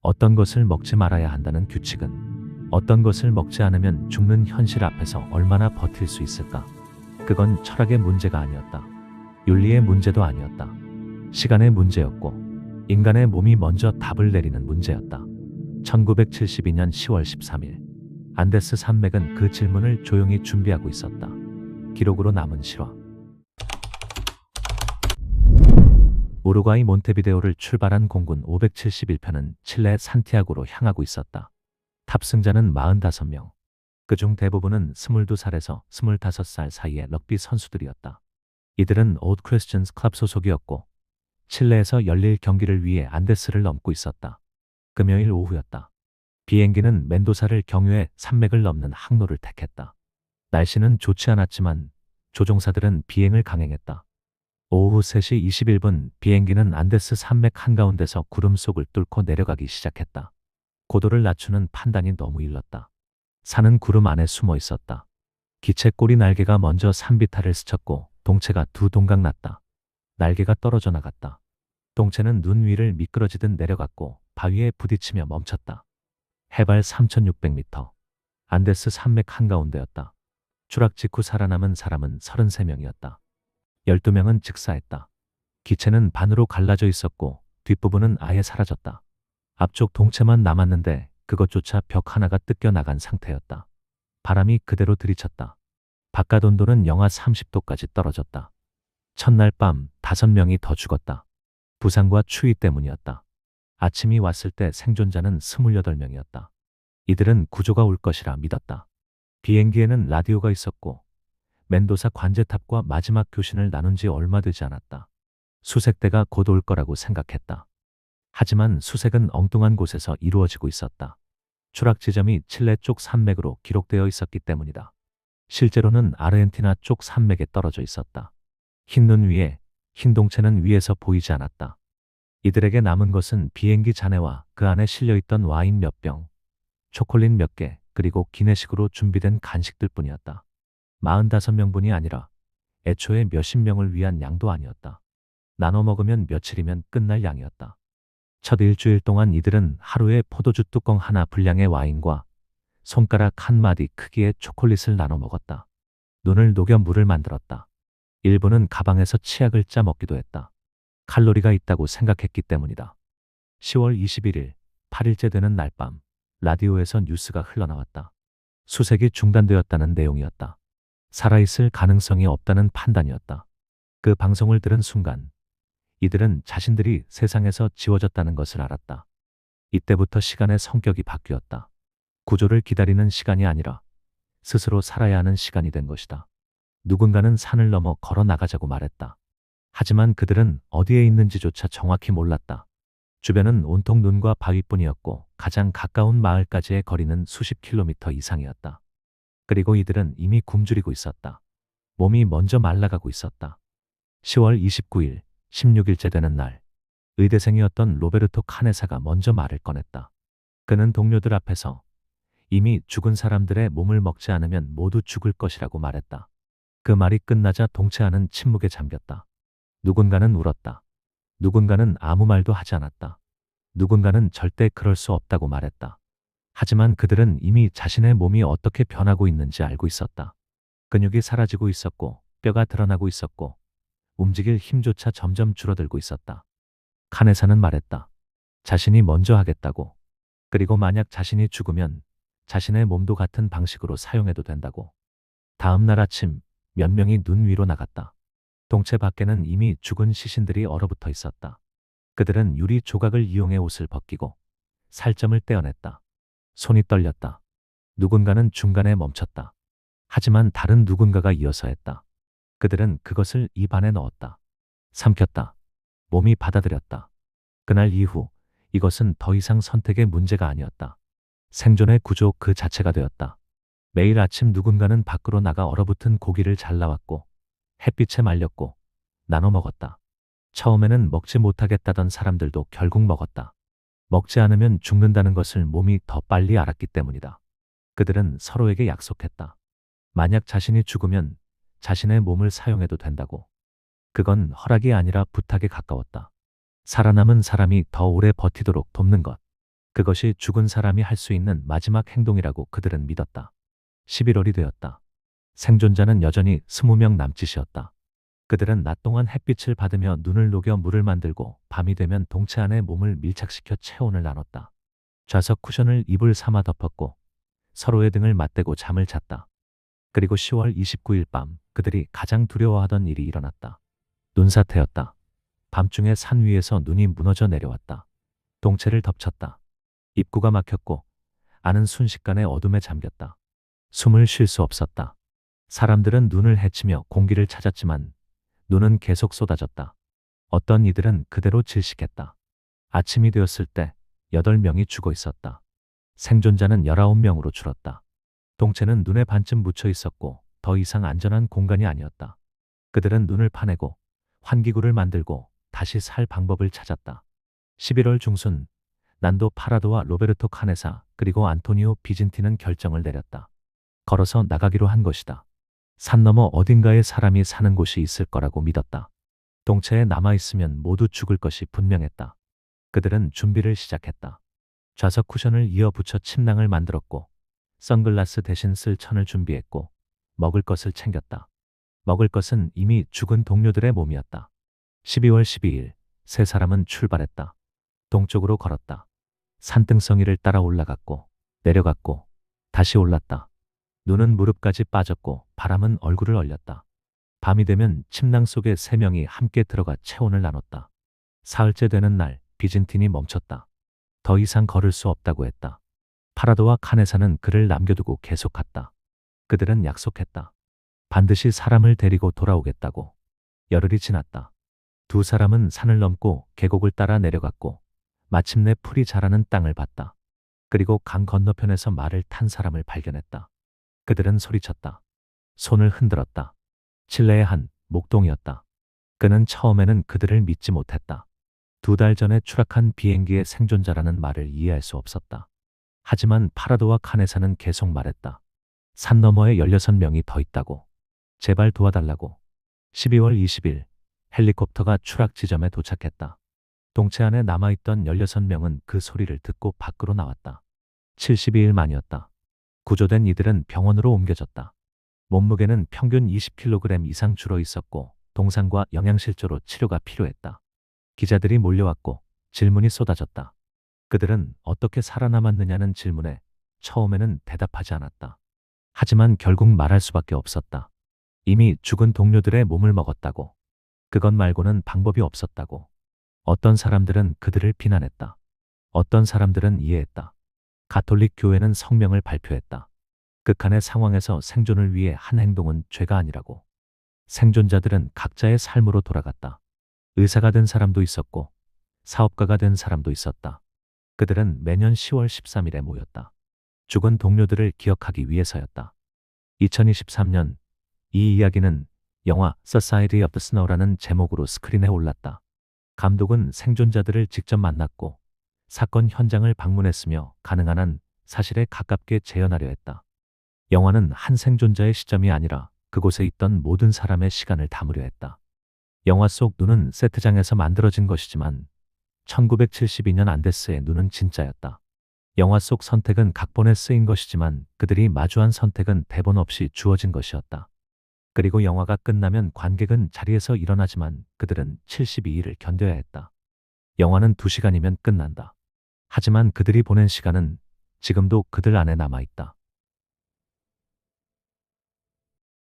어떤 것을 먹지 말아야 한다는 규칙은 어떤 것을 먹지 않으면 죽는 현실 앞에서 얼마나 버틸 수 있을까? 그건 철학의 문제가 아니었다. 윤리의 문제도 아니었다. 시간의 문제였고 인간의 몸이 먼저 답을 내리는 문제였다. 1972년 10월 13일 안데스 산맥은 그 질문을 조용히 준비하고 있었다. 기록으로 남은 실화. 우루과이 몬테비데오를 출발한 공군 571편은 칠레 산티아고로 향하고 있었다. 탑승자는 45명. 그중 대부분은 22살에서 25살 사이의 럭비 선수들이었다. 이들은 오드 크리스천스 클럽 소속이었고 칠레에서 열릴 경기를 위해 안데스를 넘고 있었다. 금요일 오후였다. 비행기는 멘도사를 경유해 산맥을 넘는 항로를 택했다. 날씨는 좋지 않았지만 조종사들은 비행을 강행했다. 오후 3시 21분 비행기는 안데스 산맥 한가운데서 구름 속을 뚫고 내려가기 시작했다. 고도를 낮추는 판단이 너무 일렀다. 산은 구름 안에 숨어 있었다. 기체 꼬리 날개가 먼저 산비탈을 스쳤고 동체가 두 동강 났다. 날개가 떨어져 나갔다. 동체는 눈 위를 미끄러지듯 내려갔고 바위에 부딪히며 멈췄다. 해발 3,600m. 안데스 산맥 한가운데였다. 추락 직후 살아남은 사람은 33명이었다. 12명은 즉사했다. 기체는 반으로 갈라져 있었고 뒷부분은 아예 사라졌다. 앞쪽 동체만 남았는데 그것조차 벽 하나가 뜯겨 나간 상태였다. 바람이 그대로 들이쳤다. 바깥 온도는 영하 30도까지 떨어졌다. 첫날 밤 5명이 더 죽었다. 부상과 추위 때문이었다. 아침이 왔을 때 생존자는 28명이었다. 이들은 구조가 올 것이라 믿었다. 비행기에는 라디오가 있었고 멘도사 관제탑과 마지막 교신을 나눈 지 얼마 되지 않았다. 수색대가 곧 올 거라고 생각했다. 하지만 수색은 엉뚱한 곳에서 이루어지고 있었다. 추락 지점이 칠레 쪽 산맥으로 기록되어 있었기 때문이다. 실제로는 아르헨티나 쪽 산맥에 떨어져 있었다. 흰 눈 위에 흰 동체는 위에서 보이지 않았다. 이들에게 남은 것은 비행기 잔해와 그 안에 실려있던 와인 몇 병, 초콜릿 몇 개, 그리고 기내식으로 준비된 간식들 뿐이었다. 45명분이 아니라 애초에 몇십 명을 위한 양도 아니었다. 나눠 먹으면 며칠이면 끝날 양이었다. 첫 일주일 동안 이들은 하루에 포도주 뚜껑 하나 분량의 와인과 손가락 한 마디 크기의 초콜릿을 나눠 먹었다. 눈을 녹여 물을 만들었다. 일부는 가방에서 치약을 짜 먹기도 했다. 칼로리가 있다고 생각했기 때문이다. 10월 21일, 8일째 되는 날 밤, 라디오에서 뉴스가 흘러나왔다. 수색이 중단되었다는 내용이었다. 살아있을 가능성이 없다는 판단이었다. 그 방송을 들은 순간 이들은 자신들이 세상에서 지워졌다는 것을 알았다. 이때부터 시간의 성격이 바뀌었다. 구조를 기다리는 시간이 아니라 스스로 살아야 하는 시간이 된 것이다. 누군가는 산을 넘어 걸어 나가자고 말했다. 하지만 그들은 어디에 있는지조차 정확히 몰랐다. 주변은 온통 눈과 바위뿐이었고 가장 가까운 마을까지의 거리는 수십 킬로미터 이상이었다. 그리고 이들은 이미 굶주리고 있었다. 몸이 먼저 말라가고 있었다. 10월 29일, 16일째 되는 날, 의대생이었던 로베르토 카네사가 먼저 말을 꺼냈다. 그는 동료들 앞에서 이미 죽은 사람들의 몸을 먹지 않으면 모두 죽을 것이라고 말했다. 그 말이 끝나자 동체 안은 침묵에 잠겼다. 누군가는 울었다. 누군가는 아무 말도 하지 않았다. 누군가는 절대 그럴 수 없다고 말했다. 하지만 그들은 이미 자신의 몸이 어떻게 변하고 있는지 알고 있었다. 근육이 사라지고 있었고 뼈가 드러나고 있었고 움직일 힘조차 점점 줄어들고 있었다. 카네사는 말했다. 자신이 먼저 하겠다고. 그리고 만약 자신이 죽으면 자신의 몸도 같은 방식으로 사용해도 된다고. 다음 날 아침 몇 명이 눈 위로 나갔다. 동체 밖에는 이미 죽은 시신들이 얼어붙어 있었다. 그들은 유리 조각을 이용해 옷을 벗기고 살점을 떼어냈다. 손이 떨렸다. 누군가는 중간에 멈췄다. 하지만 다른 누군가가 이어서 했다. 그들은 그것을 입 안에 넣었다. 삼켰다. 몸이 받아들였다. 그날 이후 이것은 더 이상 선택의 문제가 아니었다. 생존의 구조 그 자체가 되었다. 매일 아침 누군가는 밖으로 나가 얼어붙은 고기를 잘라왔고 햇빛에 말렸고 나눠 먹었다. 처음에는 먹지 못하겠다던 사람들도 결국 먹었다. 먹지 않으면 죽는다는 것을 몸이 더 빨리 알았기 때문이다. 그들은 서로에게 약속했다. 만약 자신이 죽으면 자신의 몸을 사용해도 된다고. 그건 허락이 아니라 부탁에 가까웠다. 살아남은 사람이 더 오래 버티도록 돕는 것. 그것이 죽은 사람이 할 수 있는 마지막 행동이라고 그들은 믿었다. 11월이 되었다. 생존자는 여전히 20명 남짓이었다. 그들은 낮 동안 햇빛을 받으며 눈을 녹여 물을 만들고 밤이 되면 동체 안에 몸을 밀착시켜 체온을 나눴다. 좌석 쿠션을 이불 삼아 덮었고 서로의 등을 맞대고 잠을 잤다. 그리고 10월 29일 밤 그들이 가장 두려워하던 일이 일어났다. 눈사태였다. 밤중에 산 위에서 눈이 무너져 내려왔다. 동체를 덮쳤다. 입구가 막혔고 안은 순식간에 어둠에 잠겼다. 숨을 쉴 수 없었다. 사람들은 눈을 헤치며 공기를 찾았지만 눈은 계속 쏟아졌다. 어떤 이들은 그대로 질식했다. 아침이 되었을 때 8명이 죽어 있었다. 생존자는 19명으로 줄었다. 동체는 눈에 반쯤 묻혀 있었고 더 이상 안전한 공간이 아니었다. 그들은 눈을 파내고 환기구를 만들고 다시 살 방법을 찾았다. 11월 중순 난도 파라도와 로베르토 카네사 그리고 안토니오 비진티는 결정을 내렸다. 걸어서 나가기로 한 것이다. 산 너머 어딘가에 사람이 사는 곳이 있을 거라고 믿었다. 동체에 남아있으면 모두 죽을 것이 분명했다. 그들은 준비를 시작했다. 좌석 쿠션을 이어 붙여 침낭을 만들었고 선글라스 대신 쓸 천을 준비했고 먹을 것을 챙겼다. 먹을 것은 이미 죽은 동료들의 몸이었다. 12월 12일 세 사람은 출발했다. 동쪽으로 걸었다. 산등성이를 따라 올라갔고 내려갔고 다시 올랐다. 눈은 무릎까지 빠졌고 바람은 얼굴을 얼렸다. 밤이 되면 침낭 속에 세 명이 함께 들어가 체온을 나눴다. 사흘째 되는 날 비진틴이 멈췄다. 더 이상 걸을 수 없다고 했다. 파라도와 카네사는 그를 남겨두고 계속 갔다. 그들은 약속했다. 반드시 사람을 데리고 돌아오겠다고. 열흘이 지났다. 두 사람은 산을 넘고 계곡을 따라 내려갔고 마침내 풀이 자라는 땅을 봤다. 그리고 강 건너편에서 말을 탄 사람을 발견했다. 그들은 소리쳤다. 손을 흔들었다. 칠레의 한 목동이었다. 그는 처음에는 그들을 믿지 못했다. 2달 전에 추락한 비행기의 생존자라는 말을 이해할 수 없었다. 하지만 파라도와 카네사는 계속 말했다. 산 너머에 16명이 더 있다고. 제발 도와달라고. 12월 20일 헬리콥터가 추락 지점에 도착했다. 동체 안에 남아있던 16명은 그 소리를 듣고 밖으로 나왔다. 72일 만이었다. 구조된 이들은 병원으로 옮겨졌다. 몸무게는 평균 20kg 이상 줄어 있었고 동상과 영양실조로 치료가 필요했다. 기자들이 몰려왔고 질문이 쏟아졌다. 그들은 어떻게 살아남았느냐는 질문에 처음에는 대답하지 않았다. 하지만 결국 말할 수밖에 없었다. 이미 죽은 동료들의 몸을 먹었다고. 그것 말고는 방법이 없었다고. 어떤 사람들은 그들을 비난했다. 어떤 사람들은 이해했다. 가톨릭 교회는 성명을 발표했다. 극한의 상황에서 생존을 위해 한 행동은 죄가 아니라고. 생존자들은 각자의 삶으로 돌아갔다. 의사가 된 사람도 있었고 사업가가 된 사람도 있었다. 그들은 매년 10월 13일에 모였다. 죽은 동료들을 기억하기 위해서였다. 2023년 이 이야기는 영화 Society of the Snow라는 제목으로 스크린에 올랐다. 감독은 생존자들을 직접 만났고 사건 현장을 방문했으며 가능한 한 사실에 가깝게 재현하려 했다. 영화는 한 생존자의 시점이 아니라 그곳에 있던 모든 사람의 시간을 담으려 했다. 영화 속 눈은 세트장에서 만들어진 것이지만 1972년 안데스의 눈은 진짜였다. 영화 속 선택은 각본에 쓰인 것이지만 그들이 마주한 선택은 대본 없이 주어진 것이었다. 그리고 영화가 끝나면 관객은 자리에서 일어나지만 그들은 72일을 견뎌야 했다. 영화는 2시간이면 끝난다. 하지만 그들이 보낸 시간은 지금도 그들 안에 남아있다.